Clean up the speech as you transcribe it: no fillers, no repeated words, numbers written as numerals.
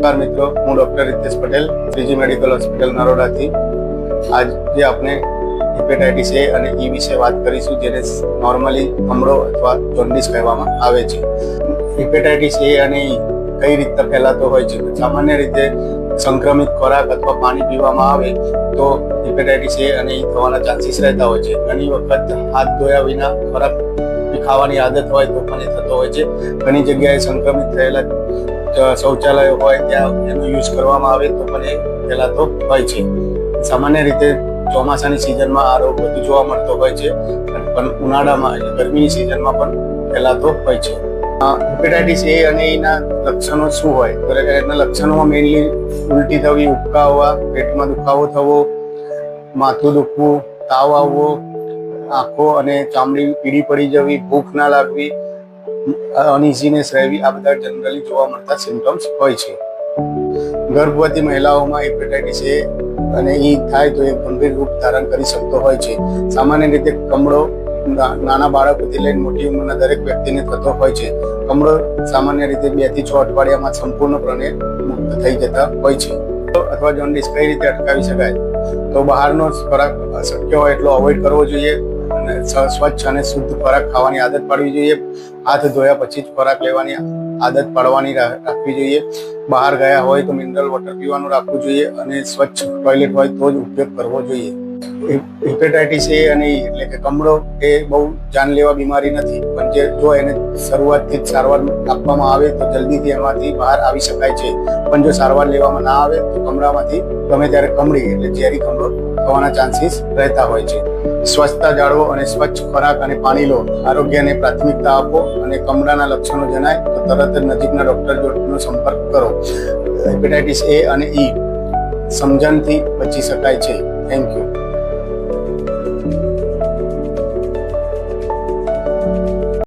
નમસ્કાર મિત્રો, હું ડોક્ટર રિતેશ પટેલ, ત્રીજી મેડિકલ હોસ્પિટલ નરોડાથી. આજે આપણે હિપેટાઇટિસ એ અને ઈ વિશે વાત કરીશું, જેને નોર્મલી કમળો અથવા જોન્ડિસ કહેવામાં આવે છે. હિપેટાઇટિસ એ અને ઈ કઈ રીતે ફેલાતો હોય છે? સામાન્ય રીતે સંક્રમિત ખોરાક અથવા પાણી પીવામાં આવે તો હિપેટાઇટિસ એ અને ઈ થવાના ચાન્સીસ રહેતા હોય છે. ઘણી વખત હાથ ધોયા વિના ખોરાક ખાવાની આદત હોય તો પણ એ થતો હોય છે. ઘણી જગ્યાએ સંક્રમિત થયેલા શૌચાલયો હોય ત્યાં એનો યુઝ કરવામાં આવે તો પણ એ ફેલાતો હોય છે. સામાન્ય રીતે ચોમાસાની સિઝનમાં આ રોગ વધુ જોવા મળતો હોય છે, પણ ઉનાળામાં ગરમીની સિઝનમાં પણ ફેલાતો હોય છે. હિપેટાઇટિસ એ અને એના લક્ષણો શું હોય? તો એના લક્ષણોમાં મેઇનલી ઉલટી થવી, ઉબકા આવવા, પેટમાં દુખાવો થવો, માથું દુખવું, તાવ આવવો, આંખો અને ચામડી પીળી પડી જવી, ભૂખ ના લાગવી, અનઇઝીનેસ રહેવી, આ બધા જનરલી જોવા મળતા સિમ્પટમ્સ હોય છે. ગર્ભવતી મહિલાઓમાં હિપેટાઇટિસ એ અને ઈ થાય તો એ ગંભીર રૂપ ધારણ કરી શકતો હોય છે. સામાન્ય રીતે કમળો નાના બાળકોથી લઈને મોટી ઉંમરના દરેક વ્યક્તિને થતો હોય છે. કમળો સામાન્ય રીતે 2 થી 6 અઠવાડિયામાં સંપૂર્ણપણે મુક્ત થઈ જતા હોય છે. અથવા જોન્ડિસ કઈ રીતે અટકાવી શકાય? તો બહારનો ખોરાક શક્ય હોય એટલો અવોઇડ કરવો જોઈએ અને સ્વચ્છ અને શુદ્ધ ખોરાક ખાવાની આદત પાડવી જોઈએ. હાથ ધોયા પછી જ ખોરાક લેવાની આદત પાડવાની રાખવી જોઈએ. બહાર ગયા હોય તો મિનરલ વોટર પીવાનું રાખવું જોઈએ અને સ્વચ્છ ટોયલેટ હોય તો જ ઉપયોગ કરવો જોઈએ. હિપેટાઇટિસ એ અને ઈ એટલે કે કમળો એ બહુ જાનલેવા બીમારી નથી, પણ જો એને શરૂઆતથી જ સારવાર આપવામાં આવે તો જલ્દીથી એમાંથી બહાર આવી શકાય છે. પણ જો સારવાર લેવામાં ના આવે તો કમળામાંથી ગમે ત્યારે કમળી એટલે ઝેરી કમળો થવાના ચાન્સીસ રહેતા હોય છે. સ્વચ્છતા જાળવો અને સ્વચ્છ ખોરાક અને પાણી લો. આરોગ્યને પ્રાથમિકતા આપો અને કમળાના લક્ષણો જણાય તો તરત જ નજીકના ડોક્ટર જોડેનો સંપર્ક કરો. હિપેટાઇટિસ એ અને ઈ સમજણથી બચી શકાય છે. Thank you.